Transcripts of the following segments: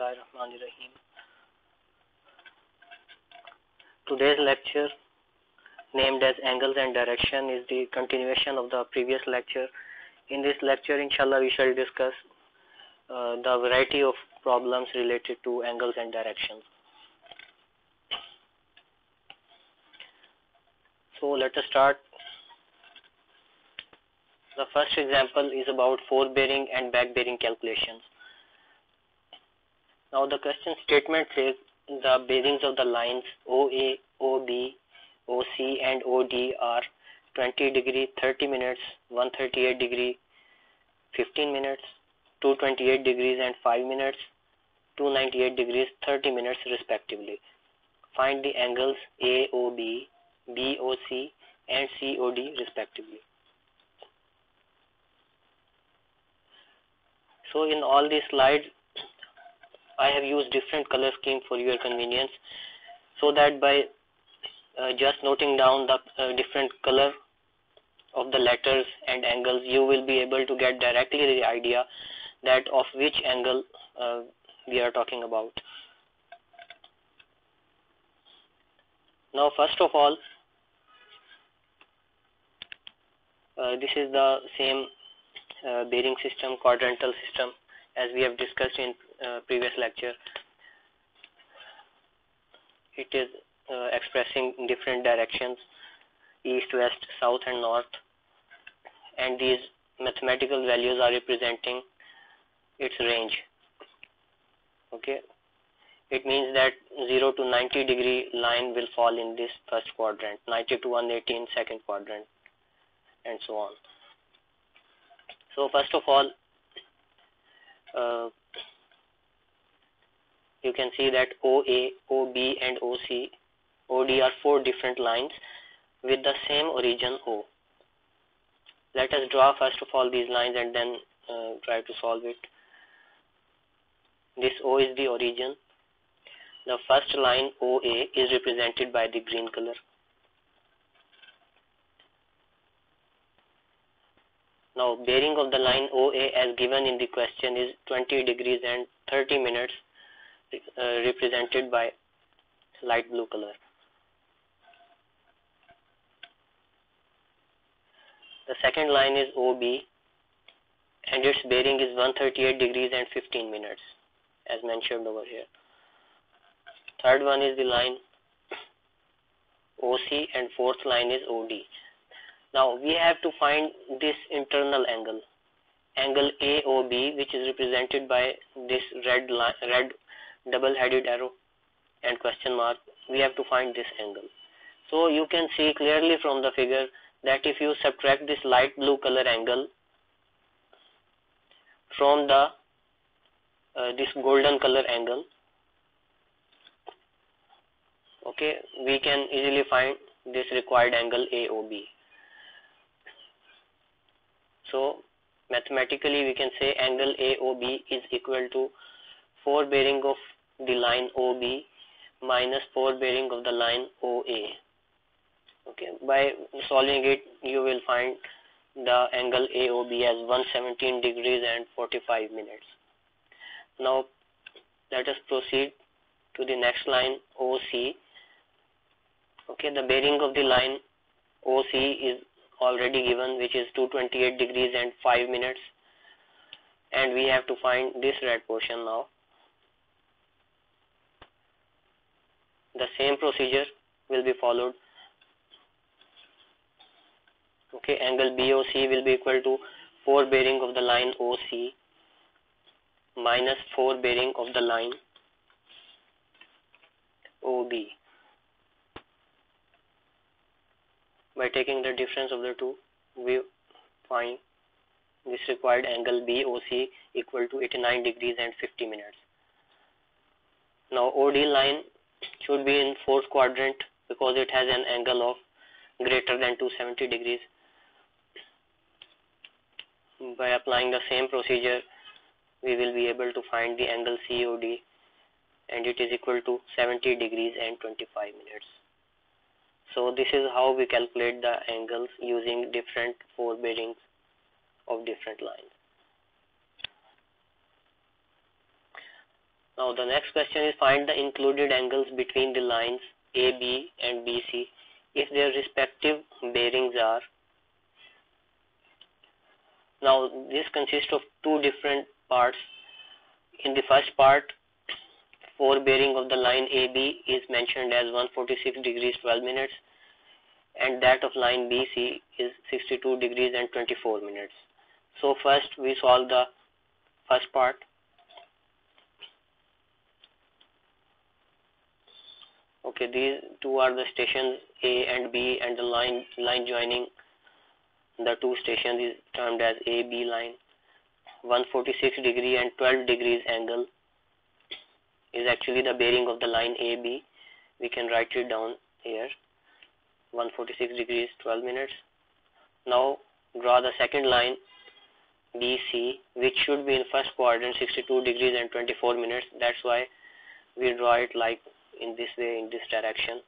Bismillahirrahmanirrahim. Today's lecture, named as Angles and Direction, is the continuation of the previous lecture. In this lecture, inshallah, we shall discuss the variety of problems related to angles and directions. So let us start. The first example is about forebearing and back-bearing calculations. Now the question statement says the bearings of the lines OA, OB, OC and OD are 20 degree 30 minutes, 138 degree 15 minutes, 228 degrees and 5 minutes, 298 degrees 30 minutes respectively. Find the angles AOB, BOC and COD respectively. So in all these slides, I have used different color scheme for your convenience, so that by just noting down the different color of the letters and angles, you will be able to get directly the idea that of which angle we are talking about. Now first of all, this is the same bearing system, quadrantal system, as we have discussed in previous lecture. It is expressing different directions, east, west, south and north, and these mathematical values are representing its range. Okay, it means that 0 to 90 degree line will fall in this first quadrant, 90 to 180 in second quadrant, and so on. So first of all, you can see that OA, OB and OD are four different lines with the same origin O. Let us draw first of all these lines and then try to solve it. This O is the origin. The first line OA is represented by the green color. Now bearing of the line OA as given in the question is 20 degrees and 30 minutes, represented by light blue color. The second line is OB and its bearing is 138 degrees and 15 minutes, as mentioned over here. Third one is the line OC and fourth line is OD. Now we have to find this internal angle, angle AOB, which is represented by this red double-headed arrow and question mark. We have to find this angle. So you can see clearly from the figure that if you subtract this light blue color angle from the this golden color angle, okay, we can easily find this required angle AOB. So mathematically we can say angle AOB is equal to forebearing of the line OB minus forebearing of the line OA. Okay, by solving it you will find the angle AOB as 117 degrees and 45 minutes. Now let us proceed to the next line OC. Okay, the bearing of the line OC is already given, which is 228 degrees and 5 minutes, and we have to find this red portion now. The same procedure will be followed. Okay, angle BOC will be equal to forebearing of the line OC minus forebearing of the line OB. By taking the difference of the two, we find this required angle BOC equal to 89 degrees and 50 minutes. Now OD line should be in fourth quadrant because it has an angle of greater than 270 degrees. By applying the same procedure, we will be able to find the angle COD, and it is equal to 70 degrees and 25 minutes. So this is how we calculate the angles using different forebearings of different lines. Now the next question is find the included angles between the lines AB and BC if their respective bearings are. Now this consists of two different parts. In the first part, forebearing of the line AB is mentioned as 146 degrees 12 minutes and that of line BC is 62 degrees and 24 minutes. So first we solve the first part. Okay, these two are the stations A and B, and the line joining the two stations is termed as AB line. 146 degree and 12 degrees angle is actually the bearing of the line AB. We can write it down here, 146 degrees 12 minutes. Now draw the second line BC, which should be in first quadrant, 62 degrees and 24 minutes. That's why we draw it like in this way, in this direction.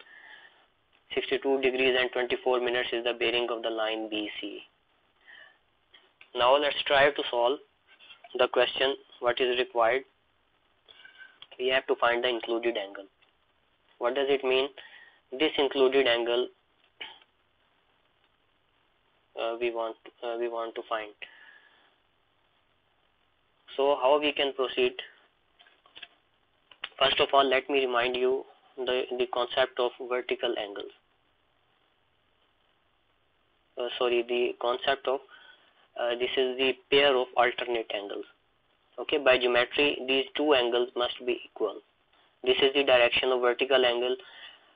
62 degrees and 24 minutes is the bearing of the line BC. Now let's try to solve the question. What is required? We have to find the included angle. What does it mean? This included angle we want to find. So how we can proceed? First of all, let me remind you the concept of vertical angles. The concept of this is the pair of alternate angles. Okay, by geometry, these two angles must be equal. This is the direction of vertical angle.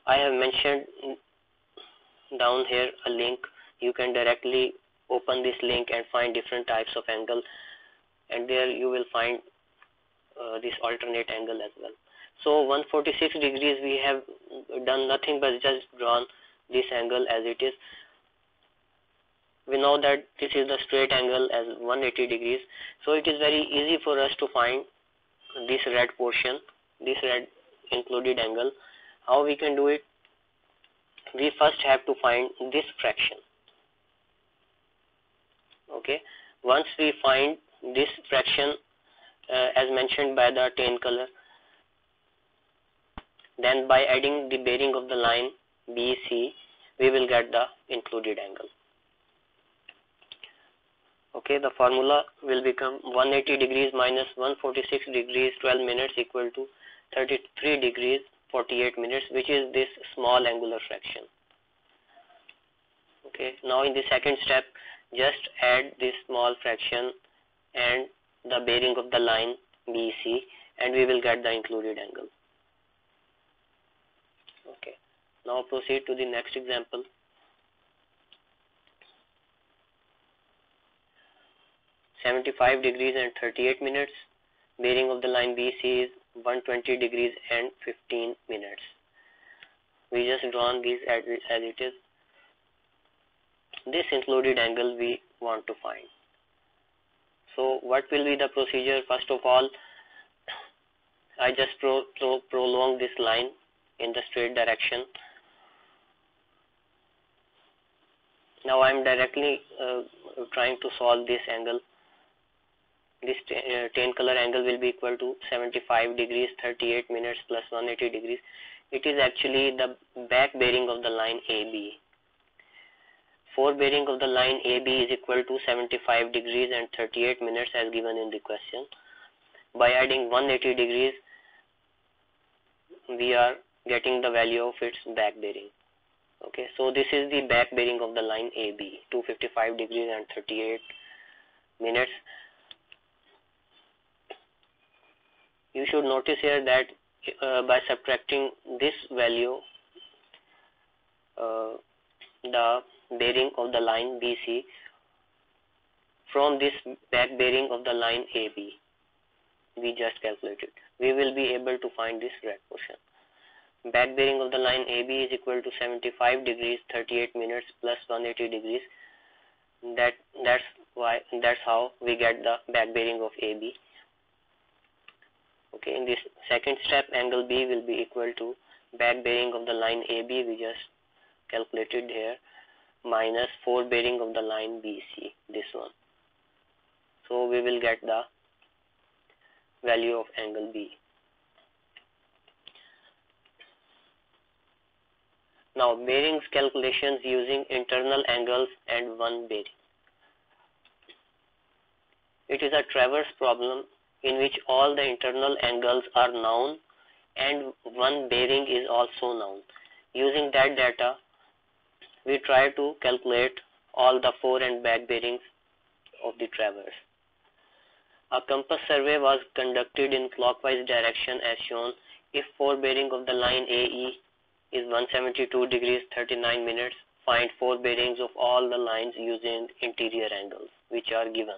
I have mentioned down here a link. You can directly open this link and find different types of angle, and there you will find this alternate angle as well. So 146 degrees, we have done nothing but just drawn this angle as it is. We know that this is the straight angle as 180 degrees. So it is very easy for us to find this red portion, this red included angle. How we can do it? We first have to find this fraction. Okay. Once we find this fraction as mentioned by the tan color, then by adding the bearing of the line BC, we will get the included angle. Okay, the formula will become 180 degrees minus 146 degrees 12 minutes equal to 33 degrees 48 minutes, which is this small angular fraction. Okay, now in the second step, just add this small fraction and the bearing of the line BC, and we will get the included angle. Okay, now proceed to the next example. (75 degrees and 38 minutes). Bearing of the line BC is 120 degrees and 15 minutes. We just drawn these as it is. This included angle we want to find. So what will be the procedure? First of all, I just prolong this line in the straight direction. Now I am directly trying to solve this angle. This tan color angle will be equal to 75 degrees 38 minutes plus 180 degrees. It is actually the back bearing of the line AB. Forebearing of the line AB is equal to 75 degrees and 38 minutes as given in the question. By adding 180 degrees, we are getting the value of its back bearing. Okay, so this is the back bearing of the line AB, 255 degrees and 38 minutes. You should notice here that by subtracting this value, the bearing of the line BC from this back bearing of the line AB, we just calculated, we will be able to find this red portion. Back bearing of the line AB is equal to 75 degrees 38 minutes plus 180 degrees. That's how we get the back bearing of AB. Okay, in this second step, angle B will be equal to back bearing of the line AB, we just calculated here, minus forebearing of the line BC, this one. So we will get the value of angle B. Now bearings calculations using internal angles and one bearing. It is a traverse problem in which all the internal angles are known and one bearing is also known. Using that data, we try to calculate all the fore and back bearings of the traverse. A compass survey was conducted in clockwise direction as shown. If fore bearing of the line AE is 172 degrees 39 minutes, find fore bearings of all the lines using interior angles which are given.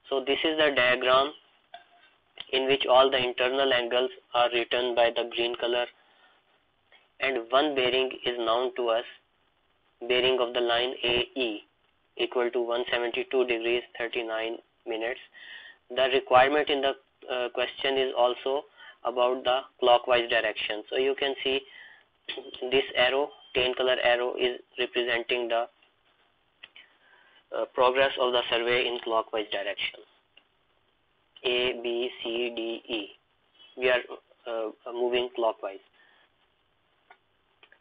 So this is the diagram in which all the internal angles are written by the green color, and one bearing is known to us, bearing of the line AE equal to 172 degrees 39 minutes. The requirement in the question is also about the clockwise direction. So you can see this arrow, tan color arrow, is representing the progress of the survey in clockwise direction. A, B, C, D, E. We are moving clockwise.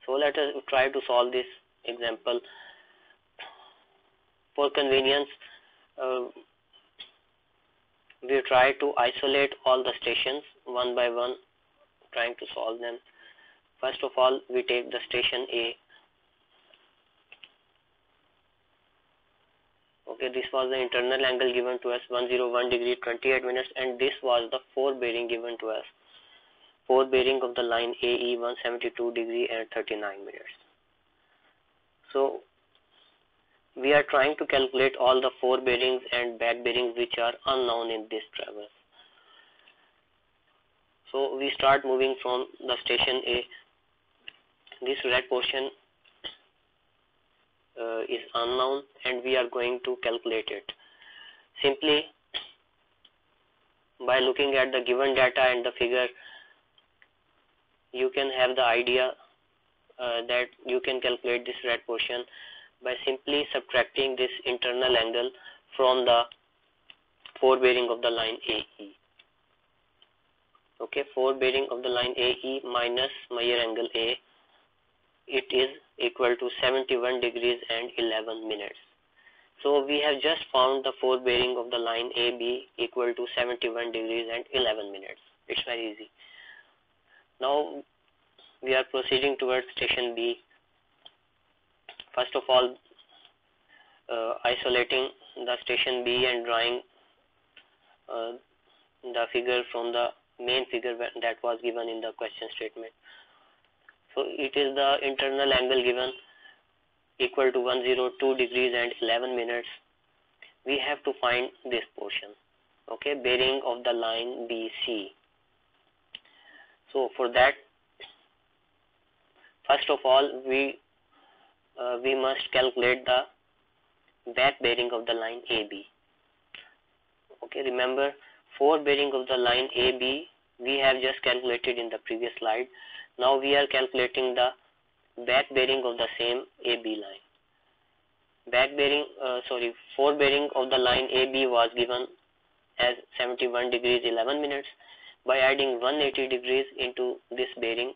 So let us try to solve this example. For convenience, we try to isolate all the stations one by one, trying to solve them. First of all, we take the station A. Okay, this was the internal angle given to us, 101 degree 28 minutes, and this was the fore bearing given to us, fore bearing of the line AE 172 degree and 39 minutes. So we are trying to calculate all the fore bearings and back bearings which are unknown in this traverse. So we start moving from the station A. This red portion is unknown and we are going to calculate it. Simply by looking at the given data and the figure, you can have the idea that you can calculate this red portion by simply subtracting this internal angle from the fore bearing of the line AE. Okay, fore bearing of the line AE minus Meyer angle A, it is equal to 71 degrees and 11 minutes. So we have just found the fore bearing of the line AB equal to 71 degrees and 11 minutes. It's very easy. Now we are proceeding towards station B. First of all, isolating the station B and drawing the figure from the main figure that was given in the question statement. So it is the internal angle given equal to 102 degrees and 11 minutes. We have to find this portion. Okay, bearing of the line BC. So for that, first of all, we must calculate the back bearing of the line AB. Okay, remember, fore bearing of the line AB we have just calculated in the previous slide. Now we are calculating the back bearing of the same AB line. Fore bearing of the line AB was given as 71 degrees 11 minutes. By adding 180 degrees into this bearing,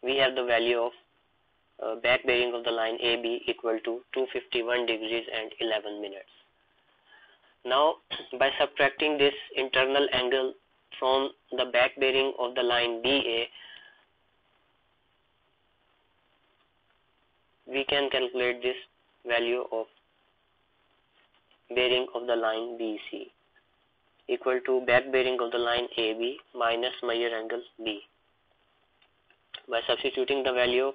we have the value of back bearing of the line AB equal to 251 degrees and 11 minutes. Now by subtracting this internal angle from the back bearing of the line BA, we can calculate this value of bearing of the line BC equal to back bearing of the line AB minus Meyer angle B. By substituting the value,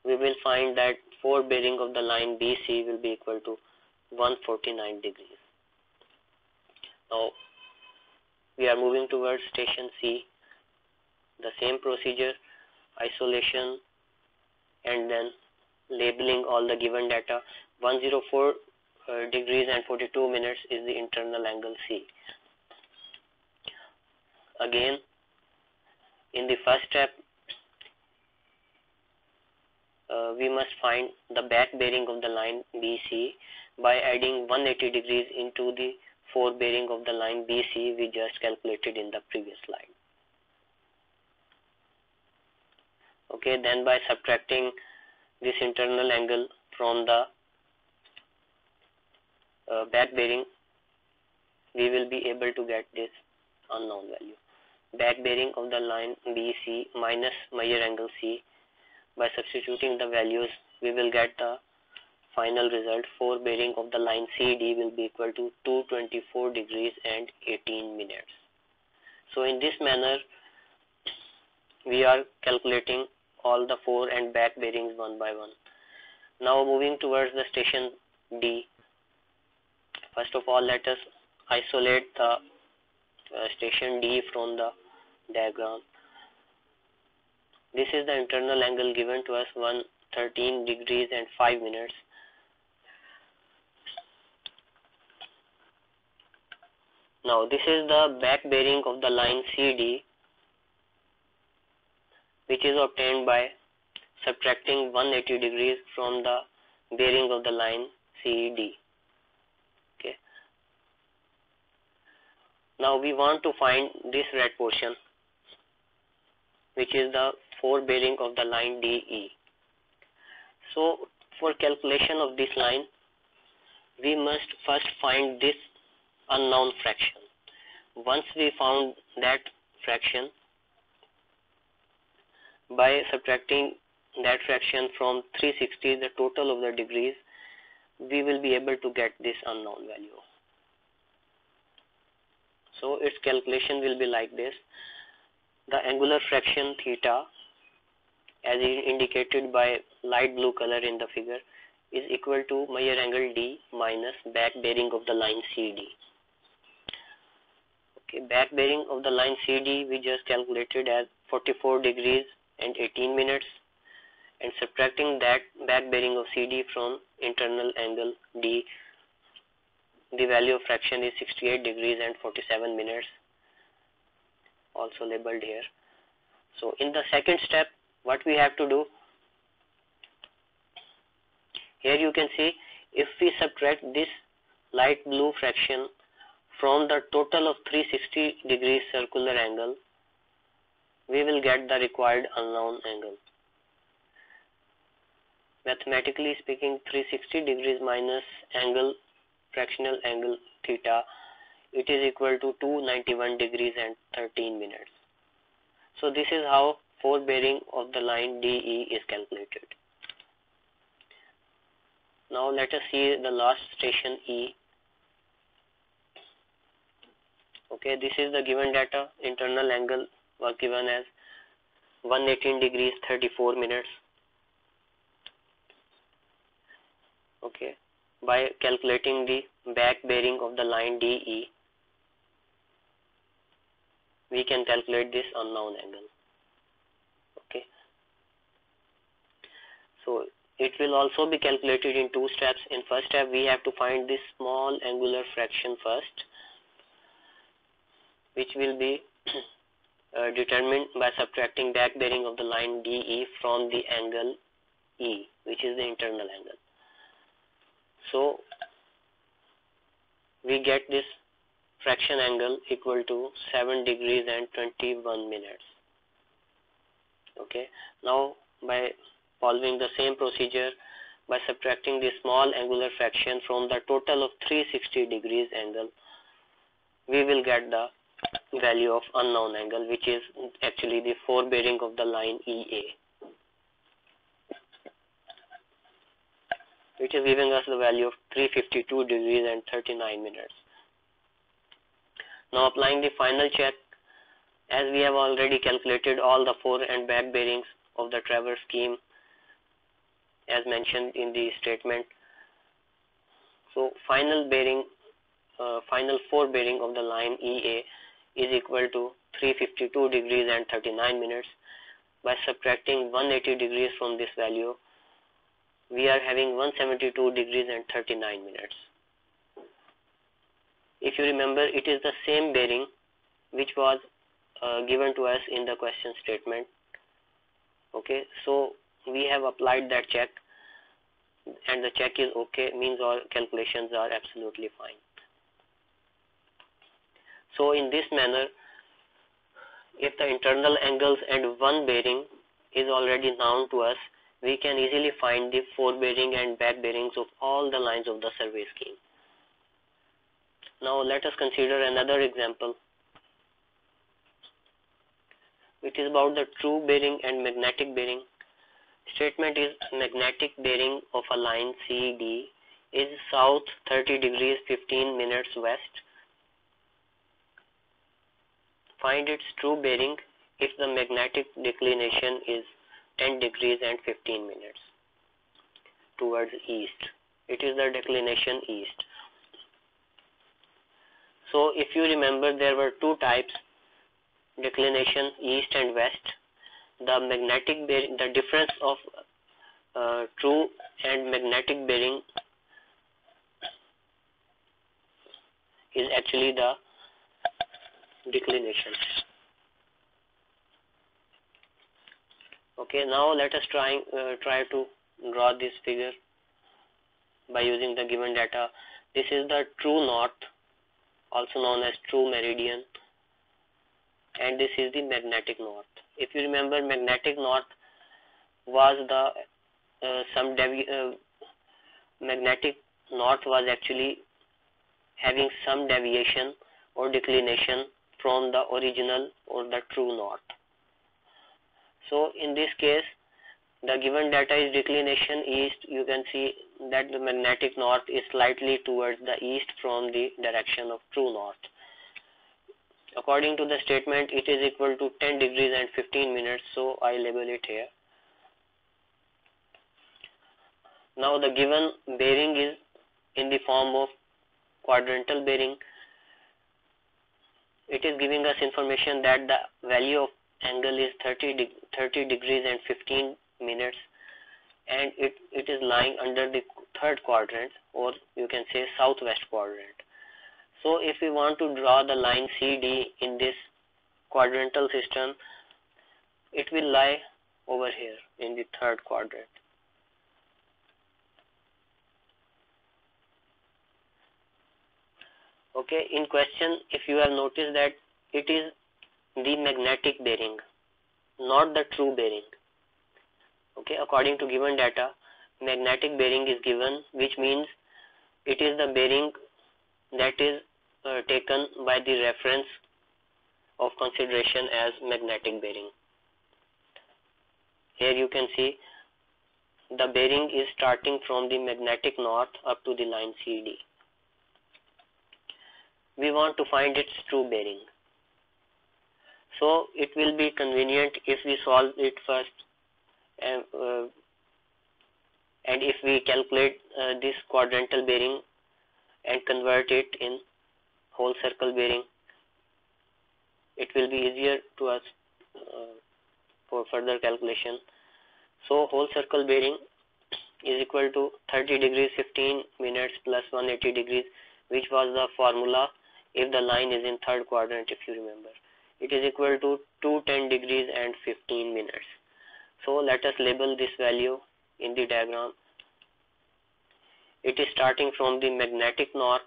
we will find that fore bearing of the line BC will be equal to 149 degrees. Now we are moving towards station C. The same procedure, isolation and then labeling all the given data. 104 degrees and 42 minutes is the internal angle C. Again, in the first step, we must find the back bearing of the line BC by adding 180 degrees into the fore bearing of the line BC we just calculated in the previous slide. Okay, then by subtracting this internal angle from the back bearing, we will be able to get this unknown value. Back bearing of the line BC minus measure angle C. By substituting the values, we will get the final result. Fore bearing of the line CD will be equal to 224 degrees and 18 minutes. So in this manner, we are calculating all the fore and back bearings one by one. Now moving towards the station D. First of all, let us isolate the station D from the diagram. This is the internal angle given to us, 113 degrees and 5 minutes. Now this is the back bearing of the line CD, which is obtained by subtracting 180 degrees from the bearing of the line CD. Okay. Now we want to find this red portion, which is the fore bearing of the line DE. So for calculation of this line, we must first find this unknown fraction. Once we found that fraction, by subtracting that fraction from 360, the total of the degrees, we will be able to get this unknown value. So its calculation will be like this. The angular fraction theta, as indicated by light blue color in the figure, is equal to measure angle D minus back bearing of the line CD. Okay, back bearing of the line CD we just calculated as 44 degrees and 18 minutes, and subtracting that back bearing of CD from internal angle D, the value of fraction is 68 degrees and 47 minutes, also labeled here. So in the second step, what we have to do, here you can see, if we subtract this light blue fraction from the total of 360 degrees circular angle, we will get the required unknown angle. Mathematically speaking, 360 degrees minus angle, fractional angle theta, it is equal to 291 degrees and 13 minutes. So this is how fore bearing of the line DE is calculated. Now let us see the last station E. Okay, this is the given data. Internal angle was given as 118 degrees 34 minutes. Okay, by calculating the back bearing of the line DE, we can calculate this unknown angle. Okay, so it will also be calculated in two steps. In first step, we have to find this small angular fraction first, which will be determined by subtracting back bearing of the line DE from the angle E, which is the internal angle. So we get this fraction angle equal to 7 degrees and 21 minutes. Okay, now by following the same procedure, by subtracting the small angular fraction from the total of 360 degrees angle, we will get the value of unknown angle, which is actually the fore bearing of the line EA, which is giving us the value of 352 degrees and 39 minutes. Now applying the final check, as we have already calculated all the fore and back bearings of the traverse scheme as mentioned in the statement. So final fore bearing of the line EA is equal to 352 degrees and 39 minutes. By subtracting 180 degrees from this value, we are having 172 degrees and 39 minutes. If you remember, it is the same bearing which was given to us in the question statement. Okay, so we have applied that check, and the check is okay, means all calculations are absolutely fine. So in this manner, if the internal angles and one bearing is already known to us, we can easily find the forebearing and back bearings of all the lines of the survey scheme. Now let us consider another example, which is about the true bearing and magnetic bearing. Statement is magnetic bearing of a line CD is south 30 degrees 15 minutes west. Find its true bearing if the magnetic declination is 10 degrees and 15 minutes towards east. It is the declination east. So if you remember, there were two types, declination east and west. The magnetic bearing, the difference of true and magnetic bearing is actually the declination. Okay, now let us try to draw this figure by using the given data. This is the true north, also known as true meridian, and this is the magnetic north. If you remember, magnetic north was the magnetic north was actually having some deviation or declination from the original or the true north. So in this case, the given data is declination east. You can see that the magnetic north is slightly towards the east from the direction of true north. According to the statement, it is equal to 10 degrees and 15 minutes, so I label it here. Now the given bearing is in the form of quadrantal bearing. It is giving us information that the value of angle is 30 degrees and 15 minutes, and it is lying under the third quadrant, or you can say southwest quadrant. So if we want to draw the line CD in this quadrantal system, it will lie over here in the third quadrant. Okay, in question, if you have noticed that it is the magnetic bearing, not the true bearing. Okay, according to given data, magnetic bearing is given, which means it is the bearing that is taken by the reference of consideration as magnetic bearing. Here you can see the bearing is starting from the magnetic north up to the line CD. We want to find its true bearing. So it will be convenient if we solve it first, and if we calculate this quadrantal bearing and convert it in whole circle bearing, it will be easier to us for further calculation. So whole circle bearing is equal to 30 degrees 15 minutes plus 180 degrees, which was the formula if the line is in third quadrant, if you remember. It is equal to 210 degrees and 15 minutes. So let us label this value in the diagram. It is starting from the magnetic north,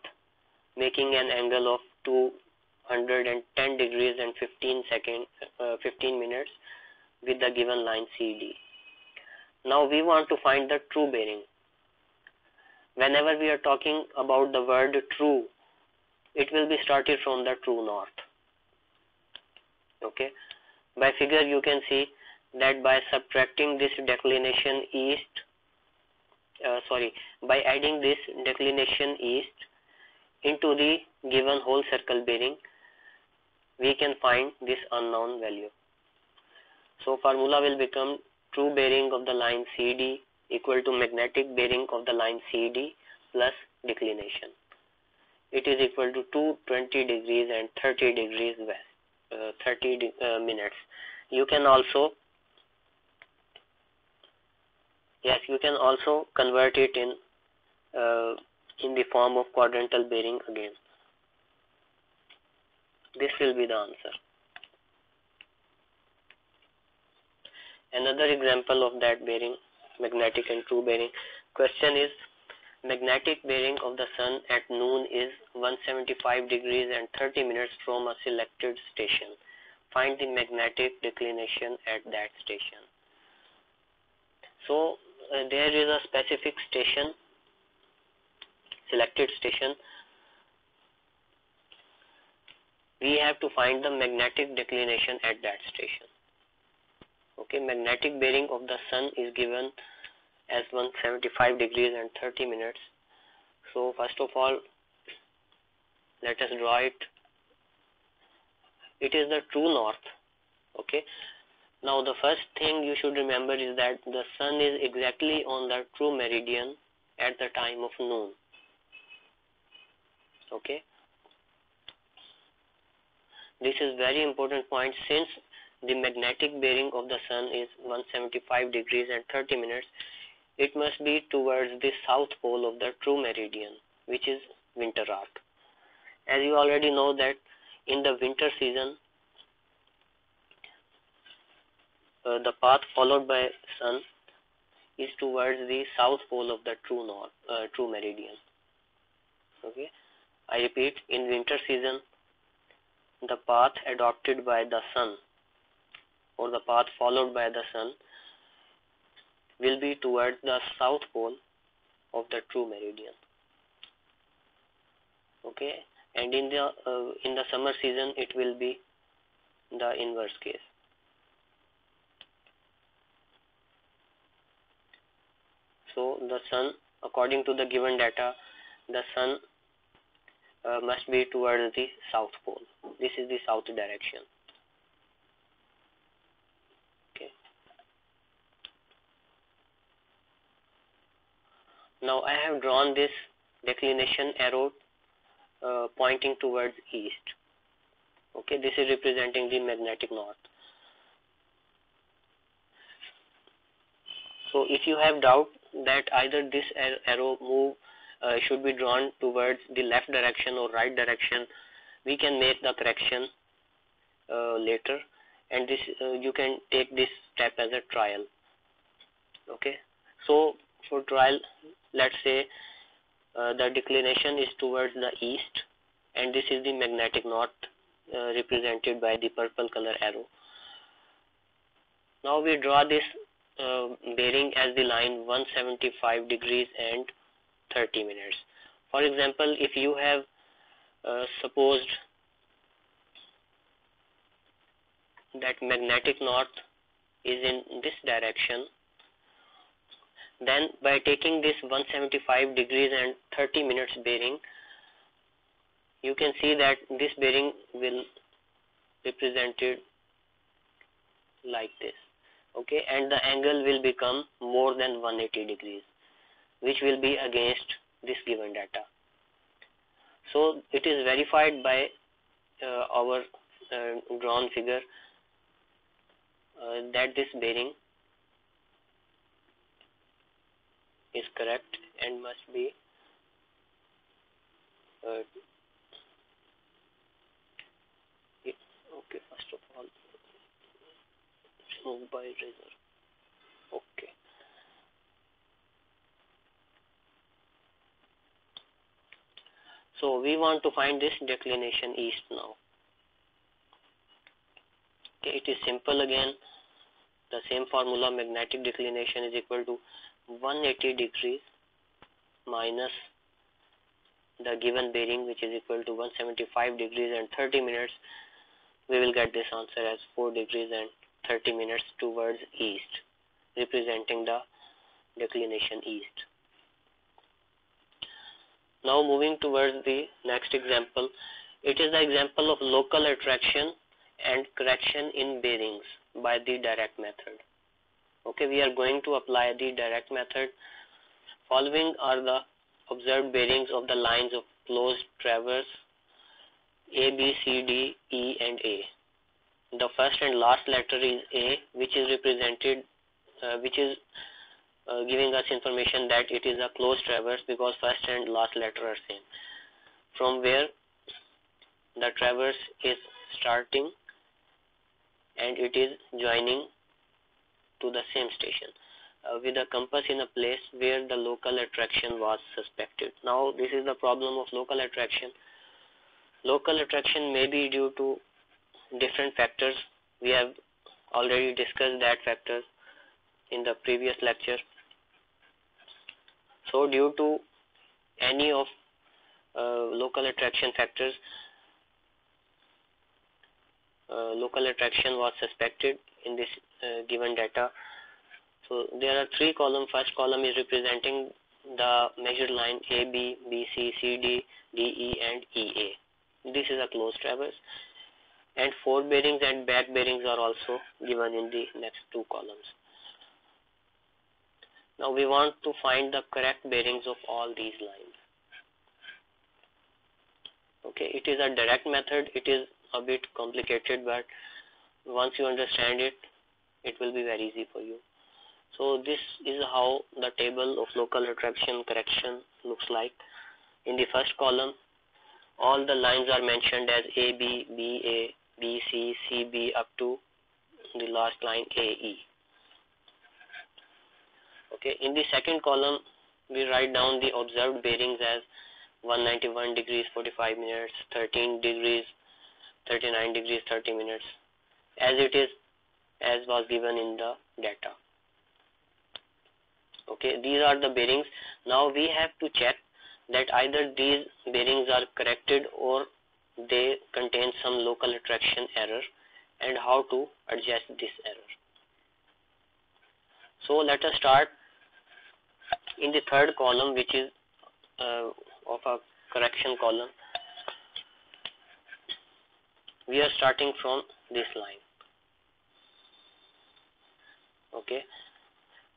making an angle of 210 degrees and 15 minutes with the given line CD. Now we want to find the true bearing. Whenever we are talking about the word true, it will be started from the true north. Okay, by figure you can see that by subtracting this declination east, by adding this declination east into the given whole circle bearing, we can find this unknown value. So formula will become true bearing of the line CD equal to magnetic bearing of the line CD plus declination. It is equal to 220 degrees and 30 degrees west, 30 minutes. You can also convert it in the form of quadrantal bearing again. This will be the answer. Another example of that bearing, magnetic and true bearing. Question is, magnetic bearing of the sun at noon is 175 degrees and 30 minutes from a selected station. Find the magnetic declination at that station. So there is a specific station, selected station. We have to find the magnetic declination at that station. Okay, magnetic bearing of the sun is given as 175 degrees and 30 minutes. So first of all, let us draw it. It is the true north. Okay, now the first thing you should remember is that the sun is exactly on the true meridian at the time of noon. Okay, this is very important point. Since the magnetic bearing of the sun is 175 degrees and 30 minutes, it must be towards the south pole of the true meridian, which is winter arc. As you already know that in the winter season, the path followed by sun is towards the south pole of the true meridian. Okay, I repeat, in winter season, the path adopted by the sun or the path followed by the sun will be towards the south pole of the true meridian. Okay, and in the summer season it will be the inverse case. So the sun, according to the given data, the sun must be towards the south pole. This is the south direction. Okay. Now I have drawn this declination arrow pointing towards east. Okay, this is representing the magnetic north. So if you have doubt that either this arrow move should be drawn towards the left direction or right direction, we can make the correction later, and this you can take this step as a trial. Okay, so for trial, let's say the declination is towards the east, and this is the magnetic north represented by the purple color arrow. Now we draw this bearing as the line 175 degrees and 30 minutes. For example, if you have supposed that magnetic north is in this direction, then by taking this 175 degrees and 30 minutes bearing, you can see that this bearing will represented like this. Okay, and the angle will become more than 180 degrees, which will be against this given data. So it is verified by our drawn figure that this bearing is correct and must be okay, first of all remove by razor. Okay, so we want to find this declination east now. Okay, it is simple again. The same formula, magnetic declination is equal to 180 degrees minus the given bearing, which is equal to 175 degrees and 30 minutes. We will get this answer as 4 degrees and 30 minutes towards east, representing the declination east. Now moving towards the next example, it is the example of local attraction and correction in bearings by the direct method. Okay, we are going to apply the direct method. Following are the observed bearings of the lines of closed traverse A, B, C, D, E and A. The first and last letter is A, which is represented, giving us information that it is a closed traverse because first and last letter are same. From where the traverse is starting and it is joining to the same station with a compass in a place where the local attraction was suspected. Now this is the problem of local attraction. Local attraction may be due to different factors. We have already discussed that factors. in the previous lecture. So due to any of local attraction factors, local attraction was suspected in this given data. So there are three columns. First column is representing the measured line AB, BC, CD, DE and EA. This is a closed traverse, and forward bearings and back bearings are also given in the next two columns. Now we want to find the correct bearings of all these lines. Okay, it is a direct method. It is a bit complicated, but once you understand it, it will be very easy for you. So this is how the table of local attraction correction looks like. In the first column, all the lines are mentioned as AB, BA, BC, CB up to the last line AE. Okay, in the second column, we write down the observed bearings as 191 degrees 45 minutes, 13 degrees 39 degrees 30 minutes, as it is, as was given in the data. Okay, these are the bearings. Now we have to check that either these bearings are corrected or they contain some local attraction error, and how to adjust this error. So let us start in the third column, which is of a correction column. We are starting from this line. Okay,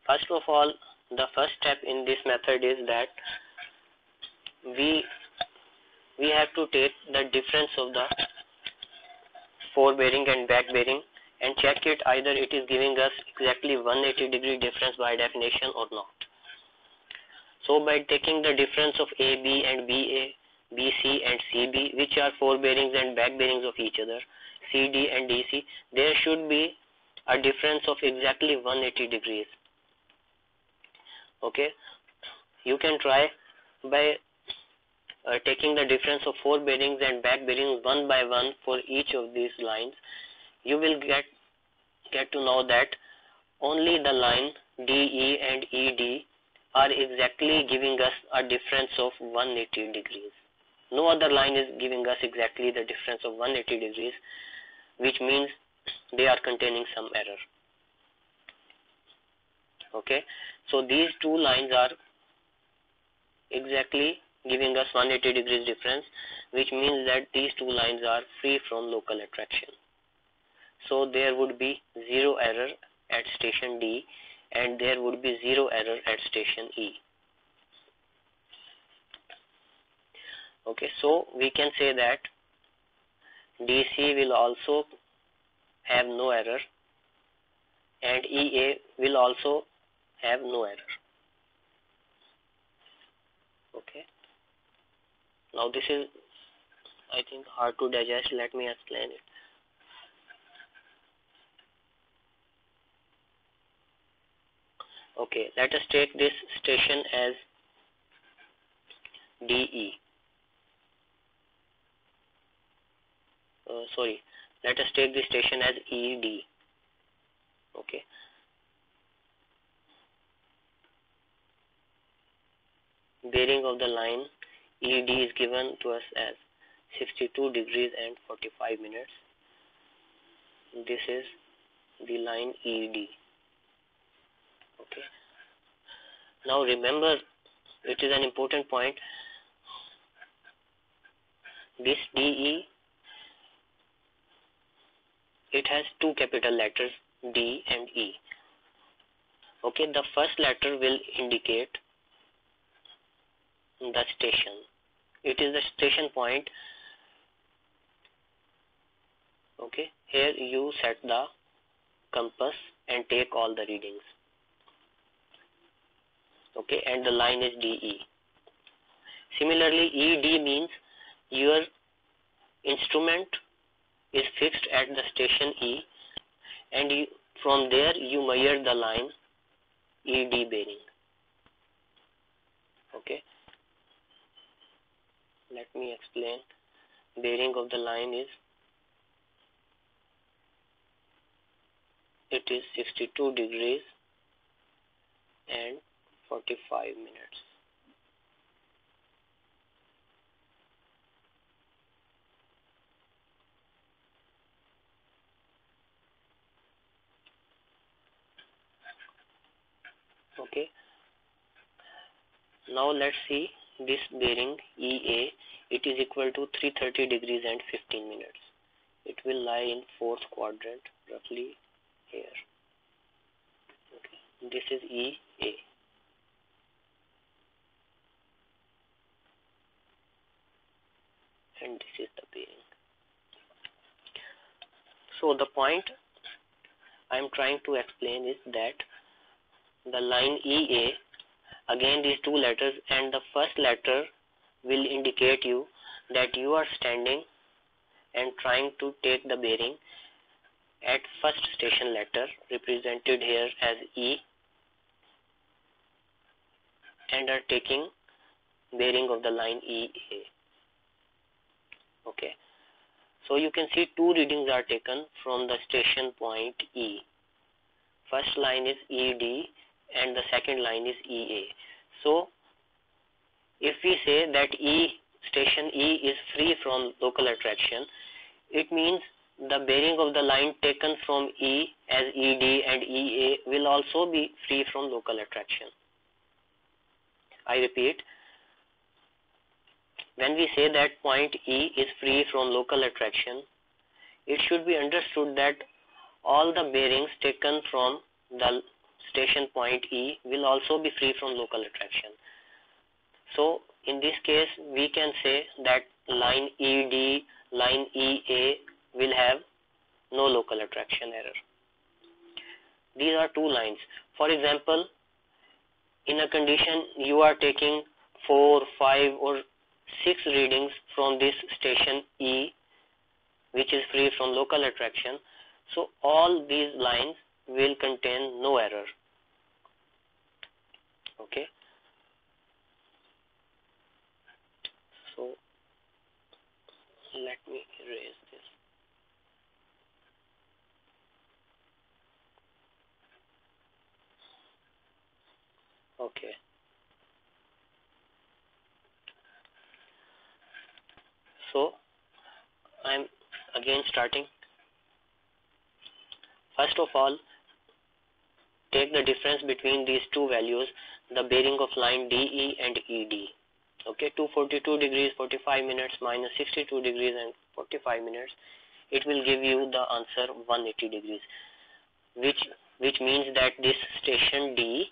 first of all, the first step in this method is that we have to take the difference of the forward bearing and back bearing and check it, either it is giving us exactly 180 degree difference by definition or not. So by taking the difference of AB and BA, BC and CB, which are forward bearings and back bearings of each other, CD and DC, there should be a difference of exactly 180 degrees. Okay, you can try by taking the difference of forward bearings and back bearings one by one for each of these lines. You will get to know that only the line DE and ED are exactly giving us a difference of 180 degrees. No other line is giving us exactly the difference of 180 degrees, which means they are containing some error. Okay, so these two lines are exactly giving us 180 degrees difference, which means that these two lines are free from local attraction. So there would be zero error at station D and there would be zero error at station E. Okay, so we can say that DC will also have no error and EA will also have no error. Okay, now this is, I think, hard to digest. Let me explain it. Okay, let us take this station as DE. Let us take this station as ED. Okay. Bearing of the line ED is given to us as 62 degrees and 45 minutes. This is the line ED. Okay. Now remember, it is an important point. This DE, it has two capital letters D and E. Okay, the first letter will indicate the station. It is the station point. Okay, here you set the compass and take all the readings. Okay, and the line is DE. Similarly, ED means your instrument is fixed at the station E, and from there you measure the line ED bearing. Okay, let me explain. Bearing of the line is, it is 62 degrees and 45 minutes. Okay, now let's see this bearing EA. It is equal to 330 degrees and 15 minutes. It will lie in fourth quadrant, roughly here. Okay, this is EA. And this is the bearing. So the point I am trying to explain is that the line EA, again these two letters, and the first letter will indicate you that you are standing and trying to take the bearing at first station letter, represented here as E, and are taking bearing of the line EA. Okay, so you can see two readings are taken from the station point E. First line is ED and the second line is EA. So if we say that station E is free from local attraction, it means the bearing of the line taken from E as ED and EA will also be free from local attraction. I repeat, when we say that point E is free from local attraction, it should be understood that all the bearings taken from the station point E will also be free from local attraction. So in this case we can say that line ED, line EA will have no local attraction error. These are two lines. For example, in a condition you are taking 4, 5 or 6 readings from this station E, which is free from local attraction, so all these lines will contain no error. Okay, so let me erase this. Okay, so I am again starting. First of all, take the difference between these two values, the bearing of line DE and ED. Okay, 242 degrees 45 minutes minus 62 degrees and 45 minutes, it will give you the answer 180 degrees, which means that this station D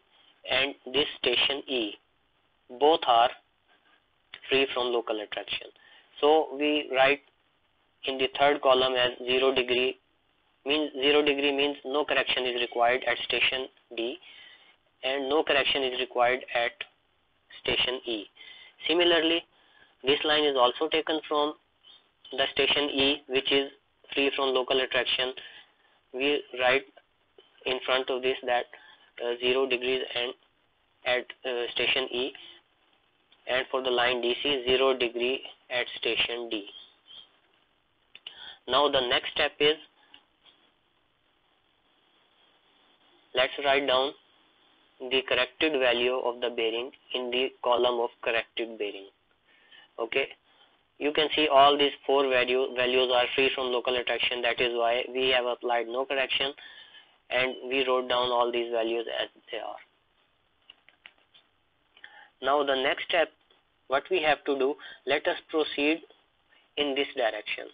and this station E both are free from local attraction. So we write in the third column as 0 degree, means no correction is required at station D and no correction is required at station E. Similarly, this line is also taken from the station E, which is free from local attraction. We write in front of this that 0 degrees and at station E, and for the line DC 0 degree at station D. Now the next step is, let's write down the corrected value of the bearing in the column of corrected bearing. Okay, you can see all these 4 values are free from local attraction. That is why we have applied no correction and we wrote down all these values as they are. Now the next step, what we have to do, let us proceed in this direction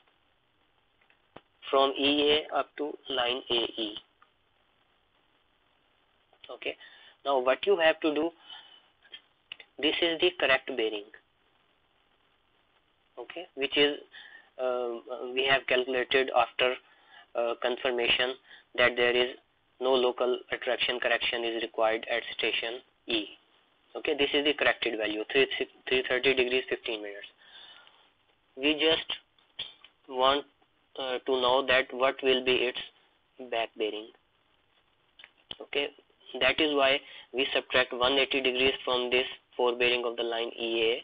from EA up to line AE. Okay, now what you have to do, this is the correct bearing, okay, which is we have calculated after confirmation that there is no local attraction correction is required at station E. Okay, this is the corrected value, 330 degrees 15 minutes. We just want to know that what will be its back bearing. Okay, that is why we subtract 180 degrees from this forebearing of the line EA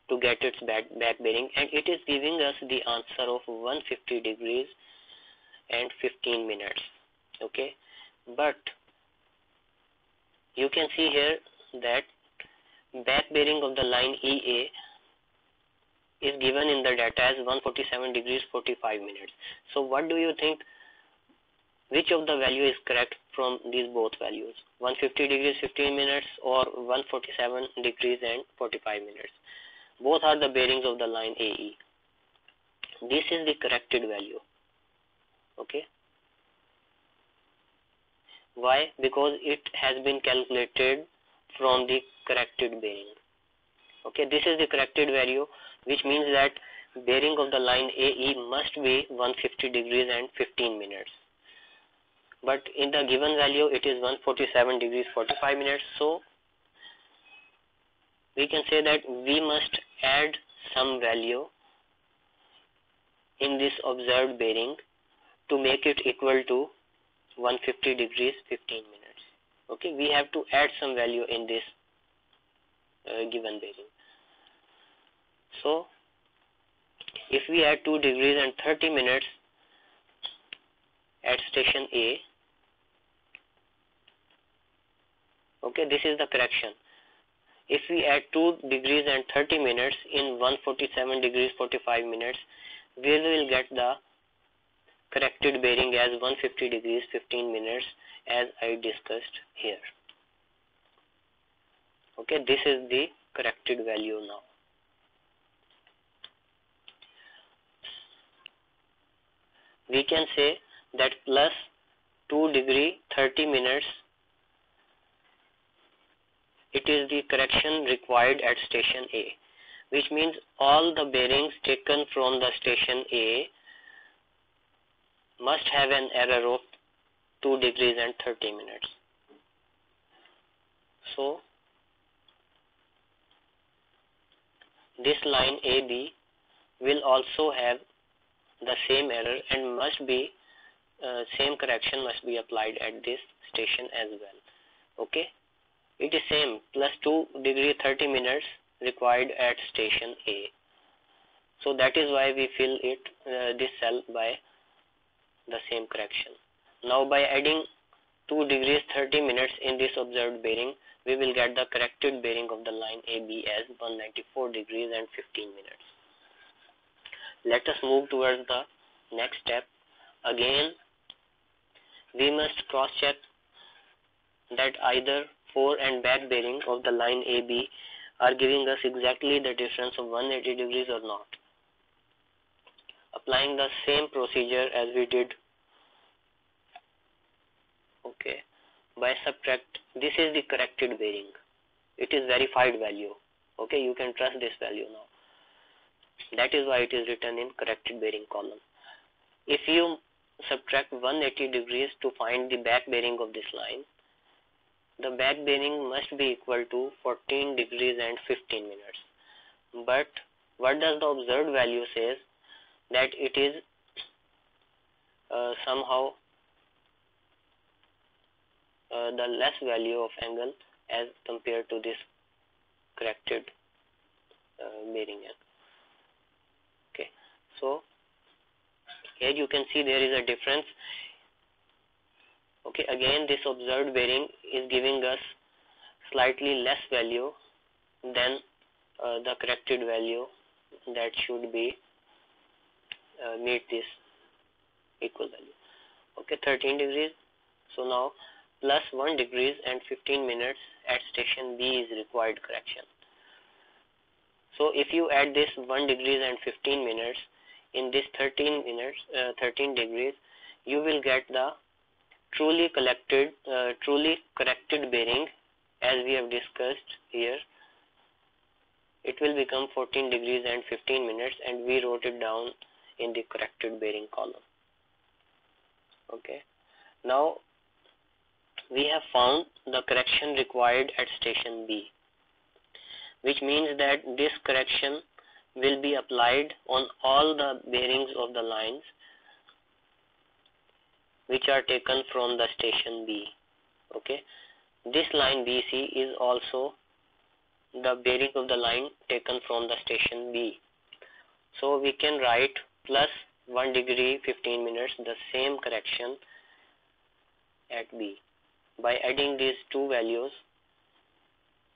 to get its back bearing, and it is giving us the answer of 150 degrees and 15 minutes. Okay, but You can see here that back bearing of the line EA is given in the data as 147 degrees 45 minutes. So what do you think, which of the value is correct from these both values, 150 degrees 15 minutes or 147 degrees and 45 minutes? Both are the bearings of the line AE. This is the corrected value. Okay. Why? Because it has been calculated from the corrected bearing. Okay, this is the corrected value, which means that bearing of the line AE must be 150 degrees and 15 minutes. But in the given value it is 147 degrees 45 minutes. So we can say that we must add some value in this observed bearing to make it equal to 150 degrees 15 minutes. Okay, we have to add some value in this given bearing. So if we add 2 degrees and 30 minutes at station A, okay, this is the correction. If we add 2 degrees and 30 minutes in 147 degrees 45 minutes, we will get the corrected bearing as 150 degrees 15 minutes as I discussed here. Okay, this is the corrected value now. We can say that plus 2 degree 30 minutes, it is the correction required at station A, which means all the bearings taken from the station A must have an error of 2 degrees and 30 minutes. So this line AB will also have the same error and must be same correction must be applied at this station as well. Okay, it is same, plus 2 degree 30 minutes required at station A. So that is why we fill it this cell by the same correction. Now by adding 2 degrees 30 minutes in this observed bearing, we will get the corrected bearing of the line AB as 194 degrees and 15 minutes. Let us move towards the next step. Again, we must cross check that either fore and back bearing of the line AB are giving us exactly the difference of 180 degrees or not. Applying the same procedure as we did, okay, by subtract, this is the corrected bearing. It is verified value. Okay, you can trust this value now. That is why it is written in corrected bearing column. If you subtract 180 degrees to find the back bearing of this line, the back bearing must be equal to 14 degrees and 15 minutes. But what does the observed value says? That it is somehow the less value of angle as compared to this corrected bearing angle. Okay, so here you can see there is a difference. Okay, again this observed bearing is giving us slightly less value than the corrected value that should be meet this equal value. Okay, 13 degrees. So now plus 1 degrees and 15 minutes at station B is required correction. So if you add this 1 degrees and 15 minutes in this 13 degrees, you will get the truly corrected bearing as we have discussed here. It will become 14 degrees and 15 minutes, and we wrote it down in the corrected bearing column. Okay, now we have found the correction required at station B, which means that this correction will be applied on all the bearings of the lines which are taken from the station B. Okay, this line BC is also the bearing of the line taken from the station B. So we can write plus 1 degree 15 minutes, the same correction at B. By adding these two values,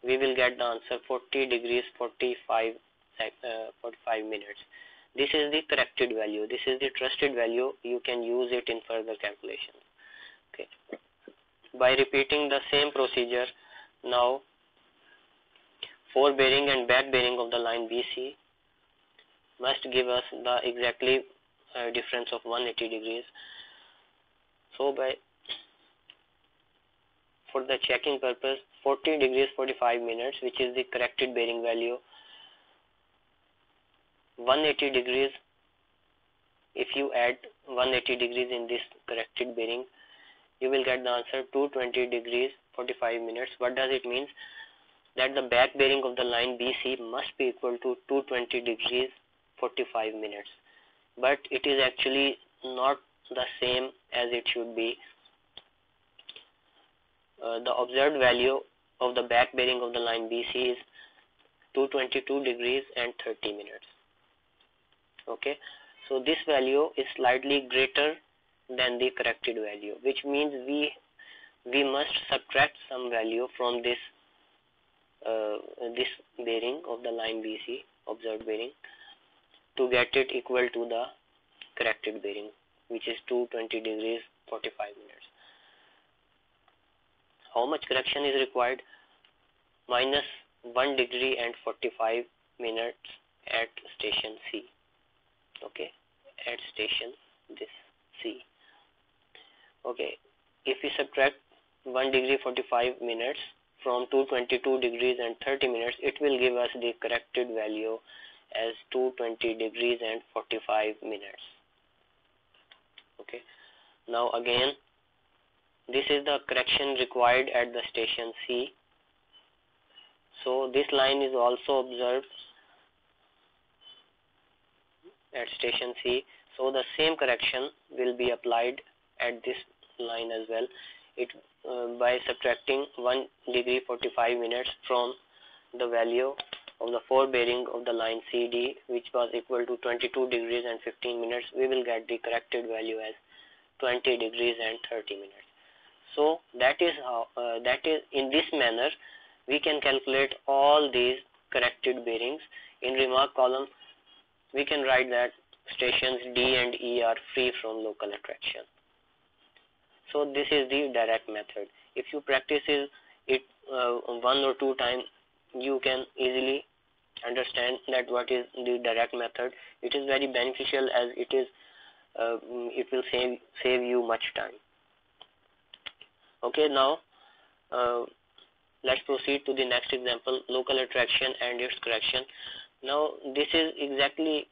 we will get the answer 40 degrees 45 minutes. This is the corrected value. This is the trusted value. You can use it in further calculations. Okay. By repeating the same procedure, now fore bearing and back bearing of the line BC must give us the exactly difference of 180 degrees. So for the checking purpose, 40 degrees 45 minutes, which is the corrected bearing value, 180 degrees, if you add 180 degrees in this corrected bearing, you will get the answer 220 degrees 45 minutes. What does it mean? That the back bearing of the line BC must be equal to 220 degrees 45 minutes. But it is actually not the same as it should be. The observed value of the back bearing of the line BC is 222 degrees and 30 minutes. Okay, so this value is slightly greater than the corrected value, which means we must subtract some value from this bearing of the line BC, observed bearing, to get it equal to the corrected bearing, which is 220 degrees 45 minutes. How much correction is required? Minus 1 degree and 45 minutes at station C. Okay, at station this C. Okay, if we subtract 1 degree 45 minutes from 222 degrees and 30 minutes, it will give us the corrected value as 220 degrees and 45 minutes. Okay, now again, this is the correction required at the station C. So this line is also observed at station C. So the same correction will be applied at this line as well. By subtracting 1 degree 45 minutes from the value of the fore bearing of the line CD, which was equal to 22 degrees and 15 minutes, we will get the corrected value as 20 degrees and 30 minutes. So that is how in this manner we can calculate all these corrected bearings. In remark column, we can write that stations D and E are free from local attraction. So this is the direct method. If you practice it one or two times, you can easily understand that what is the direct method. It is very beneficial, as it will save you much time. Okay, now let's proceed to the next example, local attraction and its correction. Now this is exactly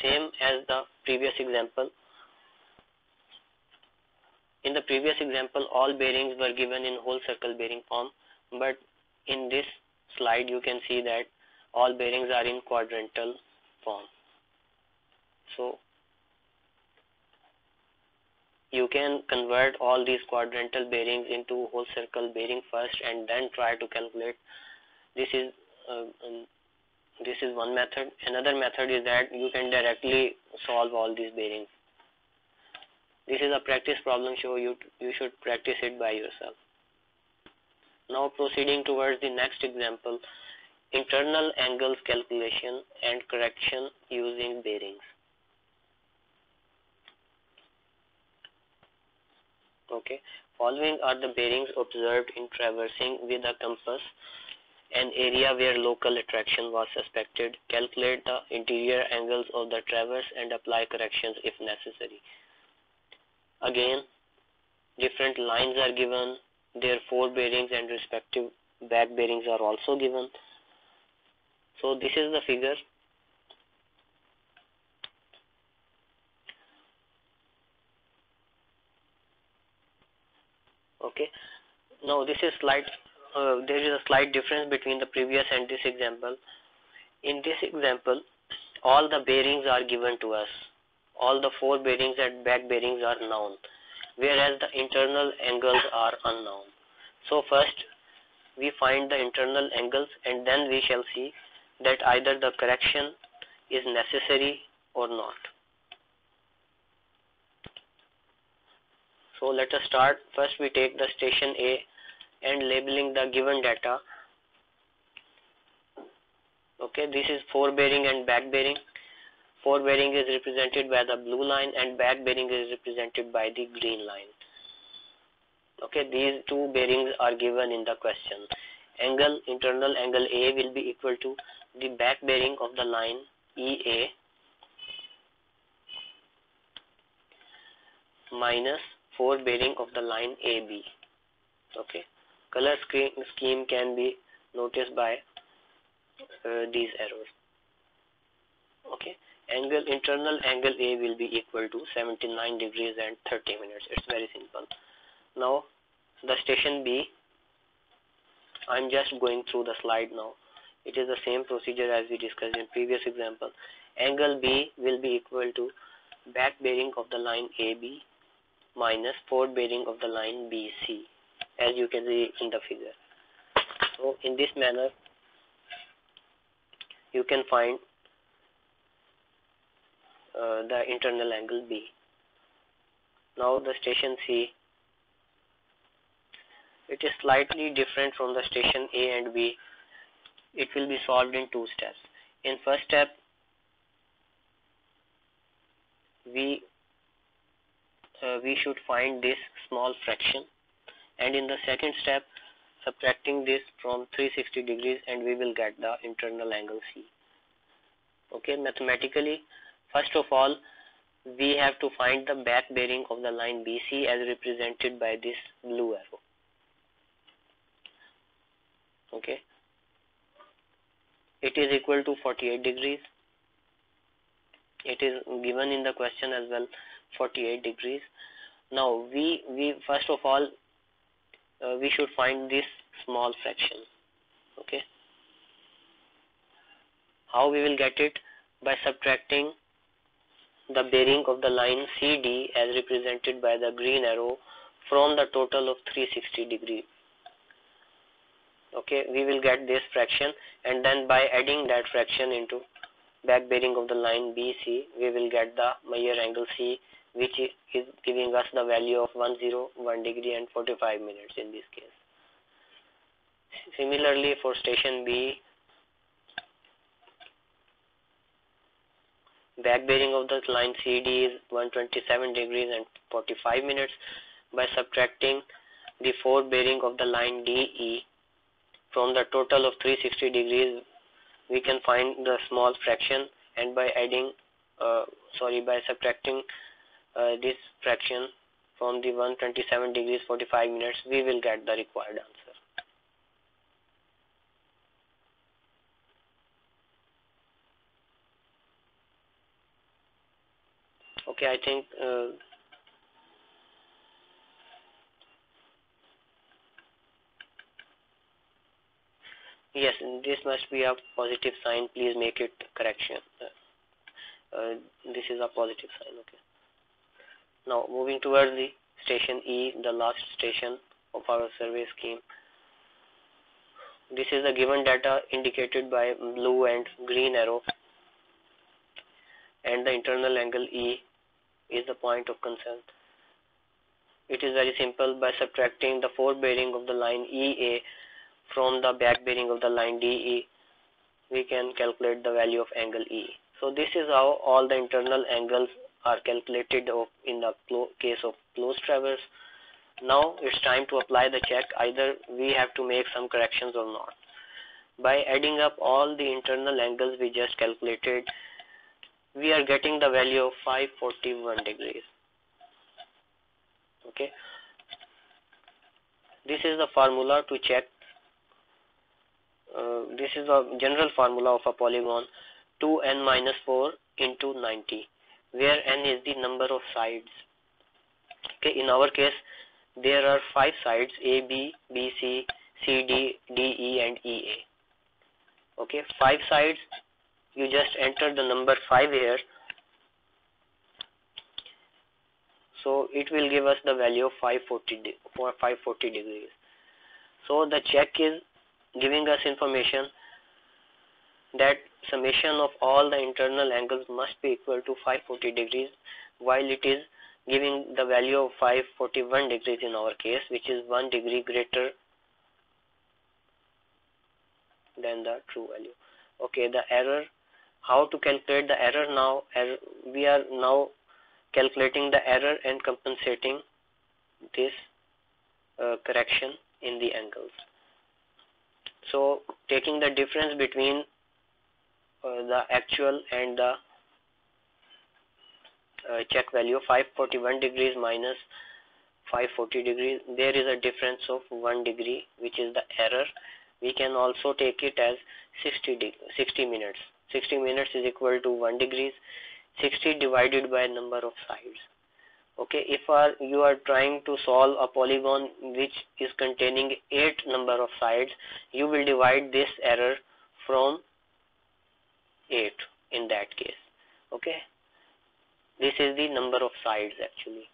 same as the previous example. In the previous example, all bearings were given in whole circle bearing form, but in this slide you can see that all bearings are in quadrantal form. So you can convert all these quadrantal bearings into whole circle bearing first and then try to calculate. This is one method. Another method is that you can directly solve all these bearings. This is a practice problem, so you should practice it by yourself. Now proceeding towards the next example, internal angles calculation and correction using bearings. Okay, following are the bearings observed in traversing with a compass an area where local attraction was suspected. Calculate the interior angles of the traverse and apply corrections if necessary. Again, different lines are given, their fore bearings and respective back bearings are also given. So this is the figure. Okay, now this is there is a slight difference between the previous and this example. In this example, all the bearings are given to us. All the fore bearings and back bearings are known, whereas the internal angles are unknown. So first we find the internal angles, and then we shall see that either the correction is necessary or not. So let us start. First we take the station A and labeling the given data. Okay, this is forebearing and back bearing. Forebearing is represented by the blue line and back bearing is represented by the green line. Okay, these two bearings are given in the question. Angle, internal angle A will be equal to the back bearing of the line EA minus forebearing of the line AB. Okay, color scheme can be noticed by these arrows. Okay, internal angle A will be equal to 79 degrees and 30 minutes. It's very simple. Now the station B, I'm just going through the slide now. It is the same procedure as we discussed in previous example. Angle B will be equal to back bearing of the line AB minus forward bearing of the line BC, as you can see in the figure. So in this manner you can find the internal angle B. Now the station C, it is slightly different from the station A and B. It will be solved in two steps. In first step, we should find this small fraction, and in the second step subtracting this from 360 degrees and we will get the internal angle C. Okay, mathematically, first of all we have to find the back bearing of the line BC as represented by this blue arrow. Okay, it is equal to 48 degrees. It is given in the question as well, 48 degrees. Now we first of all we should find this small fraction. Okay, how we will get it? By subtracting the bearing of the line CD as represented by the green arrow from the total of 360 degrees. Okay, we will get this fraction, and then by adding that fraction into back bearing of the line BC, we will get the Meyer angle C, which is giving us the value of 101 degree and 45 minutes in this case. Similarly for station B, back bearing of the line CD is 127 degrees and 45 minutes. By subtracting the forward bearing of the line DE from the total of 360 degrees, we can find the small fraction, and by adding by subtracting this fraction from the 127 degrees 45 minutes, we will get the required answer. Okay, I think yes, this must be a positive sign. Please make it correction. This is a positive sign. Okay. Now moving towards the station E, the last station of our survey scheme. This is the given data indicated by blue and green arrow, and the internal angle E is the point of concern. It is very simple. By subtracting the forward bearing of the line EA from the back bearing of the line DE, we can calculate the value of angle E. So this is how all the internal angles are calculated in the case of closed traverse. Now it's time to apply the check. Either we have to make some corrections or not. By adding up all the internal angles we just calculated, we are getting the value of 541 degrees. Okay, this is the formula to check. This is a general formula of a polygon 2n minus 4 into 90, where n is the number of sides. Okay, in our case there are 5 sides: AB, BC, CD, DE and EA. Okay, 5 sides. You just enter the number 5 here, so it will give us the value of 540 degrees. So the check is giving us information that summation of all the internal angles must be equal to 540 degrees, while it is giving the value of 541 degrees in our case, which is 1 degree greater than the true value. Okay, the error, how to calculate the error now? We are now calculating the error and compensating this correction in the angles. So taking the difference between the actual and the check value, 541 degrees minus 540 degrees, there is a difference of 1 degree, which is the error. We can also take it as 60 minutes. 60 minutes is equal to 1 degrees. 60 divided by number of sides. Okay, if you are trying to solve a polygon which is containing 8 number of sides, you will divide this error from 8 in that case. Okay, this is the number of sides actually.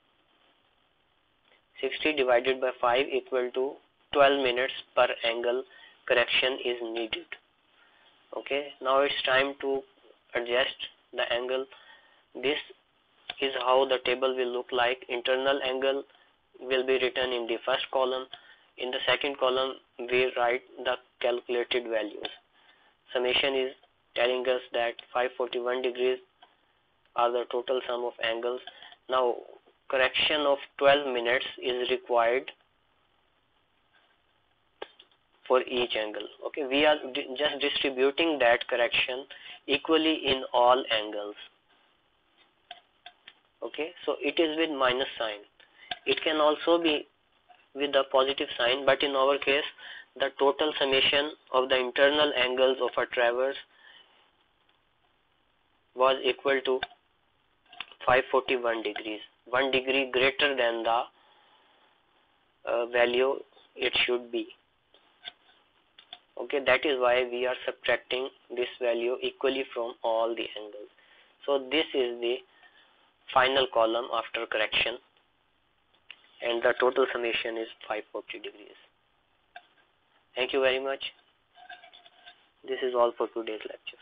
60 divided by 5 equal to 12 minutes per angle correction is needed. Okay, now it's time to adjust the angle. This is how the table will look like. Internal angle will be written in the first column. In the second column we write the calculated values. Summation is telling us that 541 degrees are the total sum of angles. Now correction of 12 minutes is required for each angle. Okay, we are just distributing that correction equally in all angles. Okay, so it is with minus sign. It can also be with the positive sign, but in our case the total summation of the internal angles of a traverse was equal to 541 degrees, 1 degree greater than the value it should be. Okay, that is why we are subtracting this value equally from all the angles. So this is the final column after correction, and the total summation is 540 degrees. Thank you very much. This is all for today's lecture.